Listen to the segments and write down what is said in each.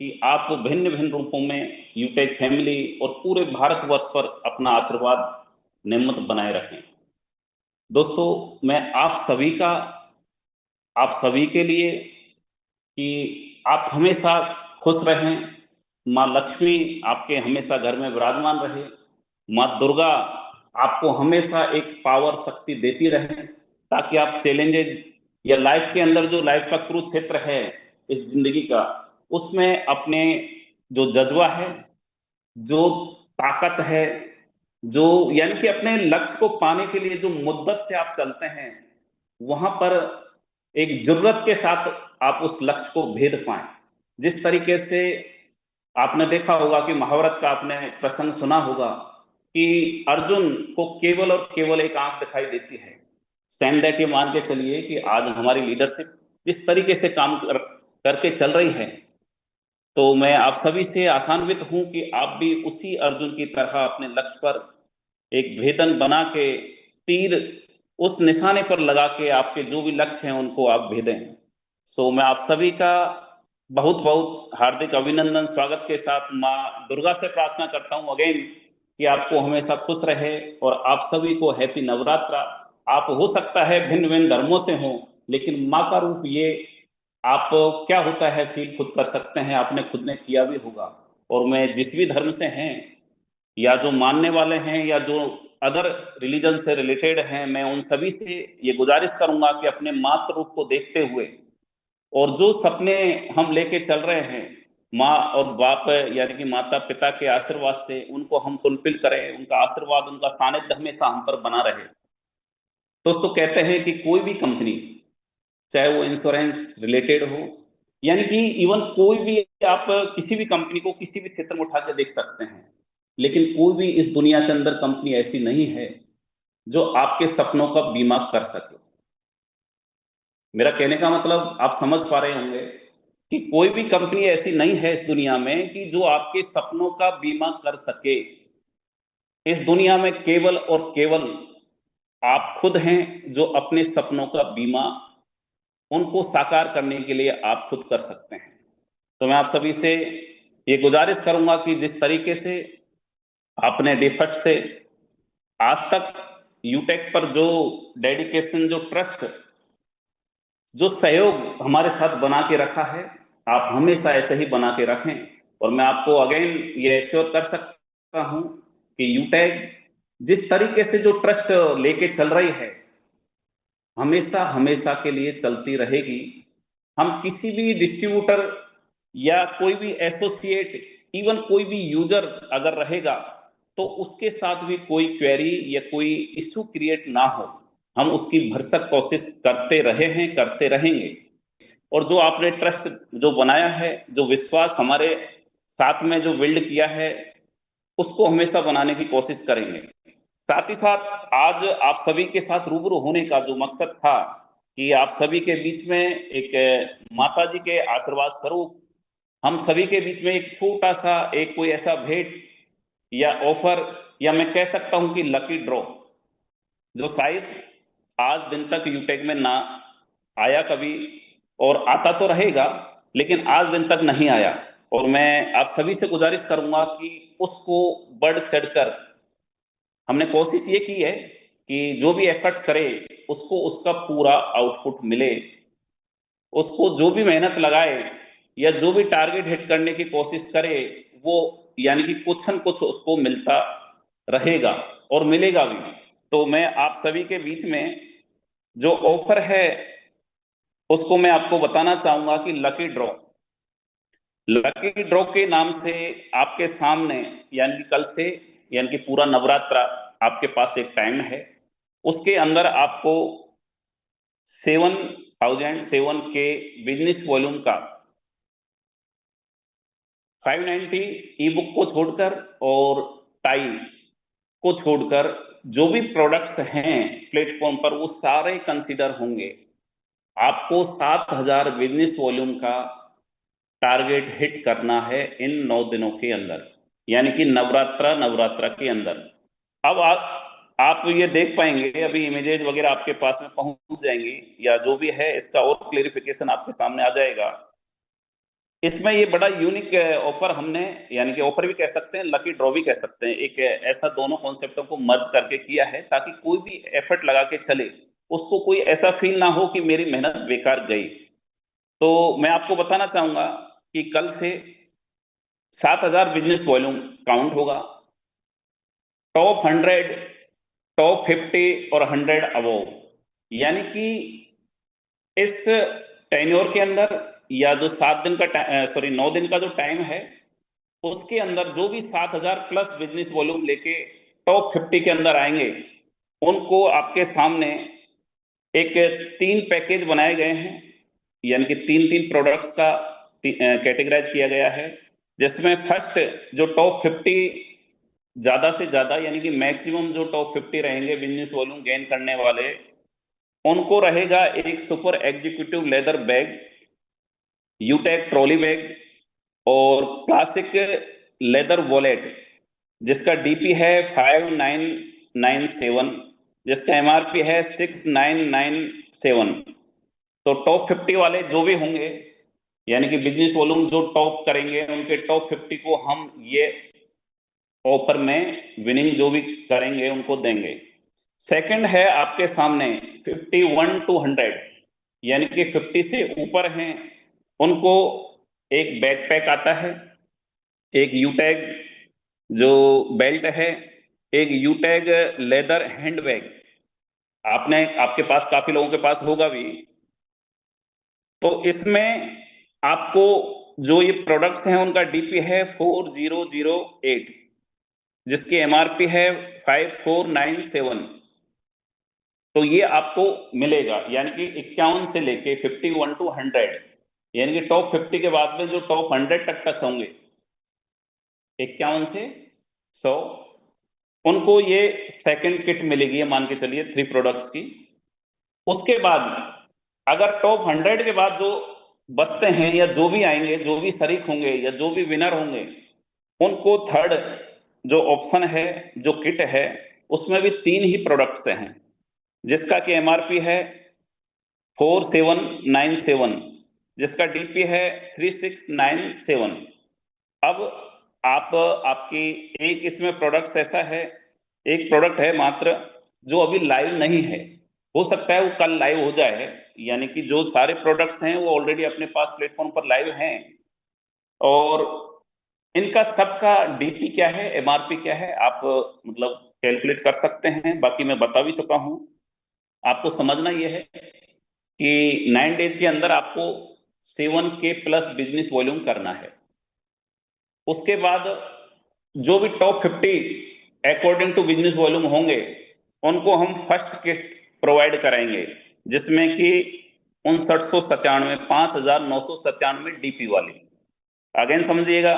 कि आप भिन्न भिन्न रूपों में यूटेक फैमिली और पूरे भारतवर्ष पर अपना आशीर्वाद नेमत बनाए रखें। दोस्तों, मैं आप सभी के लिए कि आप हमेशा खुश रहें, माँ लक्ष्मी आपके हमेशा घर में विराजमान रहे, माँ दुर्गा आपको हमेशा एक पावर शक्ति देती रहे, ताकि आप चैलेंजेस या लाइफ के अंदर जो लाइफ का कुरुक्षेत्र है इस जिंदगी का, उसमें अपने जो जज्बा है, जो ताकत है, जो यानी कि अपने लक्ष्य को पाने के लिए जो मुद्दत से आप चलते हैं, वहां पर एक जरूरत के साथ आप उस लक्ष्य को भेद पाएं। जिस तरीके से आपने देखा होगा कि महाभारत का आपने प्रसंग सुना होगा कि अर्जुन को केवल और केवल एक आंख दिखाई देती है। सेम दैट, ये मान के चलिए कि आज हमारी लीडरशिप जिस तरीके से करके चल रही है, तो मैं आप सभी से आशान्वित हूं कि आप भी उसी अर्जुन की तरह अपने लक्ष्य पर एक भेदन बना के तीर उस निशाने पर लगा के आपके जो भी लक्ष्य हैं उनको आप भेदें। सो मैं आप सभी का बहुत बहुत हार्दिक अभिनंदन स्वागत के साथ माँ दुर्गा से प्रार्थना करता हूं अगेन कि आपको हमेशा खुश रहे और आप सभी को हैप्पी नवरात्रा। आप हो सकता है भिन्न भिन्न धर्मों से हो, लेकिन माँ का रूप ये आप क्या होता है फील खुद कर सकते हैं, आपने खुद ने किया भी होगा। और मैं जिस भी धर्म से हैं या जो मानने वाले हैं या जो अदर रिलीजन से रिलेटेड हैं, मैं उन सभी से ये गुजारिश करूंगा कि अपने मातृ रूप को देखते हुए और जो सपने हम लेके चल रहे हैं माँ और बाप यानी कि माता पिता के आशीर्वाद से, उनको हम फुलफिल करें, उनका आशीर्वाद उनका सानिध्य हमेशा हम पर बना रहे। दोस्तों, कहते हैं कि कोई भी कंपनी, चाहे वो इंश्योरेंस रिलेटेड हो, यानी कि इवन कोई भी, आप किसी भी कंपनी को किसी भी क्षेत्र में उठा के देख सकते हैं, लेकिन कोई भी इस दुनिया के अंदर कंपनी ऐसी नहीं है जो आपके सपनों का बीमा कर सके। मेरा कहने का मतलब आप समझ पा रहे होंगे कि कोई भी कंपनी ऐसी नहीं है इस दुनिया में कि जो आपके सपनों का बीमा कर सके। इस दुनिया में केवल और केवल आप खुद हैं जो अपने सपनों का बीमा उनको साकार करने के लिए आप खुद कर सकते हैं। तो मैं आप सभी से ये गुजारिश करूंगा कि जिस तरीके से आपने डिफर्ट से आज तक यूटेक पर जो डेडिकेशन, जो ट्रस्ट, जो सहयोग हमारे साथ बना के रखा है, आप हमेशा ऐसे ही बना के रखें। और मैं आपको अगेन ये एश्योर कर सकता हूं कि यूटेक जिस तरीके से जो ट्रस्ट लेके चल रही है, हमेशा हमेशा के लिए चलती रहेगी। हम किसी भी डिस्ट्रीब्यूटर या कोई भी एसोसिएट, इवन कोई भी यूजर अगर रहेगा, तो उसके साथ भी कोई क्वेरी या कोई इश्यू क्रिएट ना हो, हम उसकी भरसक कोशिश करते रहे हैं, करते रहेंगे। और जो आपने ट्रस्ट जो बनाया है, जो विश्वास हमारे साथ में जो बिल्ड किया है, उसको हमेशा बनाने की कोशिश करेंगे। साथ ही साथ आज आप सभी के साथ रूबरू होने का जो मकसद था कि आप सभी के बीच में एक माता जी के आशीर्वाद स्वरूप हम सभी के बीच में एक छोटा सा एक कोई ऐसा भेंट या ऑफर, या मैं कह सकता हूं कि लकी ड्रॉ, जो शायद आज दिन तक यूटेक में ना आया कभी, और आता तो रहेगा लेकिन आज दिन तक नहीं आया। और मैं आप सभी से गुजारिश करूंगा कि उसको बढ़ चढ़कर हमने कोशिश ये की है कि जो भी एफर्ट्स करे उसको उसका पूरा आउटपुट मिले, उसको जो भी मेहनत लगाए या जो भी टारगेट हिट करने की कोशिश करे, वो यानी कि कुछ न कुछ उसको मिलता रहेगा और मिलेगा भी। तो मैं आप सभी के बीच में जो ऑफर है उसको मैं आपको बताना चाहूंगा कि लकी ड्रॉ के नाम से आपके सामने, यानी कि कल से, यानी कि पूरा नवरात्रा आपके पास एक टाइम है, उसके अंदर आपको 7,007 के बिजनेस वॉल्यूम का 590 ई बुक को छोड़कर और टाई को छोड़कर जो भी प्रोडक्ट्स हैं प्लेटफॉर्म पर, वो सारे कंसीडर होंगे। आपको 7,000 बिजनेस वॉल्यूम का टारगेट हिट करना है इन 9 दिनों के अंदर, यानी कि नवरात्रा के अंदर। अब आप ये देख पाएंगे, अभी इमेजेस वगैरह आपके पास में पहुंच जाएंगी, या जो भी है इसका और क्लेरिफिकेशन आपके सामने आ जाएगा। इसमें ये बड़ा यूनिक ऑफर हमने, यानी कि ऑफर भी कह सकते हैं, लकी ड्रॉ भी कह सकते हैं, एक ऐसा दोनों कॉन्सेप्टों को मर्ज करके किया है ताकि कोई भी एफर्ट लगा के चले, उसको कोई ऐसा फील ना हो कि मेरी मेहनत बेकार गई। तो मैं आपको बताना चाहूंगा कि कल से 7,000 बिजनेस वॉल्यूम काउंट होगा, टॉप 100, टॉप 50 और 100 अबोव, यानी कि इस टेन्योर के अंदर, या जो 7 दिन का, सॉरी 9 दिन का जो टाइम है, उसके अंदर जो भी 7,000 प्लस बिजनेस वॉल्यूम लेके टॉप 50 के अंदर आएंगे, उनको आपके सामने एक 3 पैकेज बनाए गए हैं, यानी कि 3-3 प्रोडक्ट्स का कैटेगराइज किया गया है, जिसमें फर्स्ट जो टॉप 50 ज्यादा से ज्यादा, यानी कि मैक्सिमम जो टॉप 50 रहेंगे बिजनेस वॉल्यूम गेन करने वाले, उनको रहेगा एक super executive leather bag, यूटेक trolley bag और प्लास्टिक लेदर वॉलेट, जिसका डीपी है 5997, जिसका एमआरपी है 6997। तो टॉप 50 वाले जो भी होंगे, यानी कि बिजनेस वॉल्यूम जो टॉप करेंगे, उनके टॉप 50 को हम ये ऑफर में विनिंग जो भी करेंगे उनको देंगे। सेकंड है आपके सामने 51 टू 100, यानी कि 50 से ऊपर हैं, उनको एक बैकपैक आता है, एक यूटैग जो बेल्ट है, एक यूटैग लेदर हैंडबैग, आपने आपके पास काफी लोगों के पास होगा भी। तो इसमें आपको जो ये प्रोडक्ट्स हैं उनका डीपी है 4008, जिसकी एमआरपी है 5497। तो ये आपको मिलेगा, यानी कि 51 से लेके 51 टू 100, यानी कि टॉप 50 के बाद में जो टॉप 100 तक टच होंगे, 51 से 100, उनको ये सेकंड किट मिलेगी, ये मान के चलिए 3 प्रोडक्ट्स की। उसके बाद अगर टॉप 100 के बाद जो बचते हैं, या जो भी आएंगे, जो भी शरीक होंगे, या जो भी विनर होंगे, उनको थर्ड जो ऑप्शन है, जो किट है, उसमें भी 3 ही प्रोडक्ट्स हैं, जिसका कि एमआरपी है 4797, जिसका डीपी है 3697। अब आप आपकी एक इसमें प्रोडक्ट ऐसा है, एक प्रोडक्ट है मात्र जो अभी लाइव नहीं है, हो सकता है वो कल लाइव हो जाए, यानी कि जो सारे प्रोडक्ट्स हैं वो ऑलरेडी अपने पास प्लेटफॉर्म पर लाइव हैं, और इनका सबका डीपी क्या है, एमआरपी क्या है, आप मतलब कैलकुलेट कर सकते हैं, बाकी मैं बता भी चुका हूं। आपको समझना यह है कि 9 डेज के अंदर आपको 7K प्लस बिजनेस वॉल्यूम करना है। उसके बाद जो भी top 50 according to business volume होंगे, उनको हम फर्स्ट किट प्रोवाइड कराएंगे, जिसमें कि 5997, 5997 डीपी वाली। अगेन समझिएगा,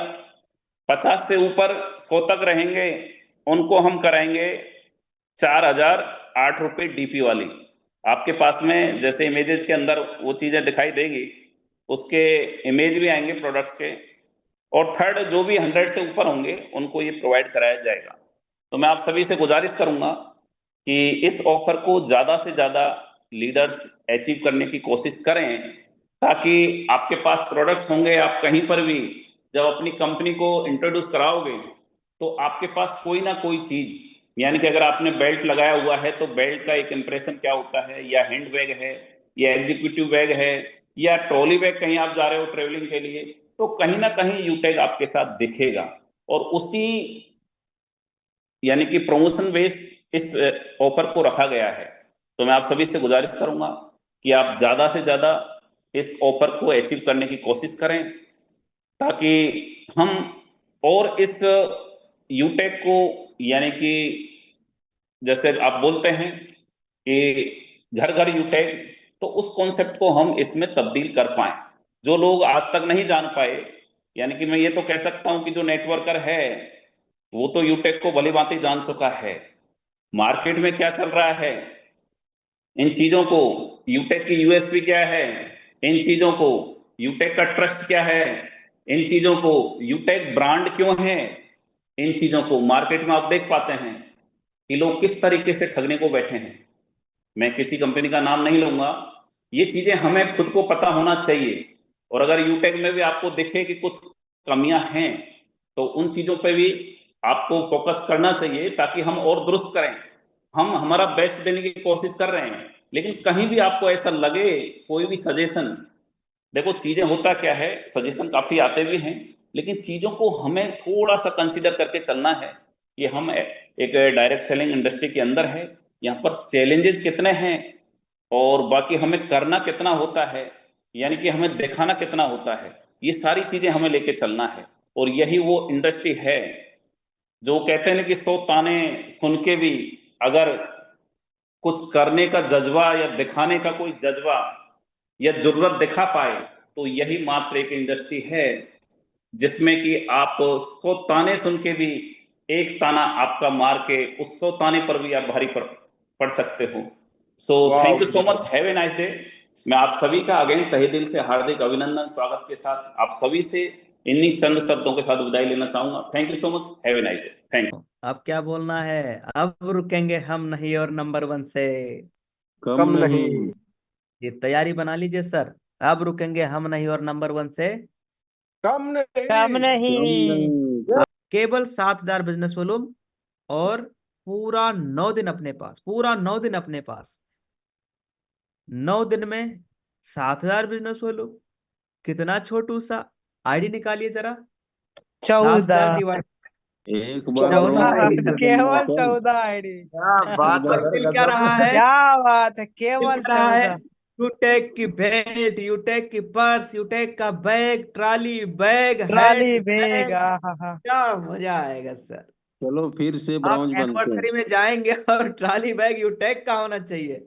50 से ऊपर 100 तक रहेंगे, उनको हम कराएंगे 4,008 रुपये डीपी वाली। आपके पास में जैसे इमेजेस के अंदर वो चीजें दिखाई देगी, उसके इमेज भी आएंगे प्रोडक्ट्स के। और थर्ड, जो भी 100 से ऊपर होंगे, उनको ये प्रोवाइड कराया जाएगा। तो मैं आप सभी से गुजारिश करूंगा कि इस ऑफर को ज्यादा से ज्यादा लीडर्स अचीव करने की कोशिश करें, ताकि आपके पास प्रोडक्ट्स होंगे, आप कहीं पर भी जब अपनी कंपनी को इंट्रोड्यूस कराओगे, तो आपके पास कोई ना कोई चीज, यानी कि अगर आपने बेल्ट लगाया हुआ है तो बेल्ट का एक इंप्रेशन क्या होता है, या हैंड बैग है, या एग्जीक्यूटिव बैग है, या ट्रॉली बैग, कहीं आप जा रहे हो ट्रेवलिंग के लिए, तो कहीं ना कहीं यूटैग आपके साथ दिखेगा। और उसी, यानी कि प्रमोशन बेस्ड इस ऑफर को रखा गया है। तो मैं आप सभी से गुजारिश करूंगा कि आप ज्यादा से ज्यादा इस ऑफर को अचीव करने की कोशिश करें, ताकि हम और इस यूटेक को, यानी कि जैसे आप बोलते हैं कि घर घर यूटेक, तो उस कॉन्सेप्ट को हम इसमें तब्दील कर पाए, जो लोग आज तक नहीं जान पाए। यानी कि मैं ये तो कह सकता हूं कि जो नेटवर्कर है वो तो यूटेक को भली भांति जान चुका है, मार्केट में क्या चल रहा है, इन चीजों को, यूटेक की यूएसपी क्या है, इन चीजों को, यूटेक का ट्रस्ट क्या है, इन चीजों को, यूटेक ब्रांड क्यों है, इन चीजों को मार्केट में आप देख पाते हैं कि लोग किस तरीके से ठगने को बैठे हैं। मैं किसी कंपनी का नाम नहीं लूंगा, ये चीजें हमें खुद को पता होना चाहिए और अगर यूटेक में भी आपको दिखे कि कुछ कमियां हैं, तो उन चीजों पे भी आपको फोकस करना चाहिए, ताकि हम और दुरुस्त करें। हम हमारा बेस्ट देने की कोशिश कर रहे हैं, लेकिन कहीं भी आपको ऐसा लगे कोई भी सजेशन, देखो चीजें होता क्या है, सजेशन काफी आते भी हैं, लेकिन चीजों को हमें थोड़ा सा कंसीडर करके चलना है। ये हम एक डायरेक्ट सेलिंग इंडस्ट्री के अंदर है, यहाँ पर चैलेंजेस कितने हैं और बाकी हमें करना कितना होता है, यानी कि हमें दिखाना कितना होता है, ये सारी चीजें हमें लेके चलना है। और यही वो इंडस्ट्री है जो कहते हैं ना कि 100 ताने सुन के भी अगर कुछ करने का जज्बा या दिखाने का कोई जज्बा या जरूरत दिखा पाए, तो यही मात्र एक इंडस्ट्री है जिसमें कि आप 100 ताने सुन के भी एक ताना आपका मार के उस 100 ताने पर भी आप भारी पड़ सकते हो। So thank you so much, have a nice day. मैं आप सभी का अगेन तहे दिल से हार्दिक अभिनंदन, स्वागत के साथ आप सभी से इन्हीं चंद शब्दों के साथ विदाई लेना चाहूंगा। Thank you so much, have a nice day, thank you. अब क्या बोलना है? अब रुकेंगे हम नहीं और नंबर 1 से कम नहीं। ये तैयारी बना लीजिए सर। अब रुकेंगे हम नहीं और नंबर 1 से कम कम नहीं। नहीं। केवल 7,000 बिजनेस वॉल्यूम और पूरा 9 दिन अपने पास, पूरा 9 दिन अपने पास। 9 दिन में 7,000 बिजनेस वॉल्यूम, कितना छोटू सा। आईडी निकालिए जरा। 7,000 14। डिवाइड एक बार 14 और केवल 14 आईडी। क्या बात है, मिल क्या रहा है? क्या बात है, केवल मिल रहा है 14। यूटेक की बेल्ट, यूटेक की पर्स, यूटेक का bag, trolley bag, trolley hand bag. Bag. आहा। क्या मजा आएगा सर। चलो फिर से आप ब्रॉन्ज बनते हैं। एनिवर्सरी में जाएंगे और ट्रॉली बैग यूटेक का होना चाहिए।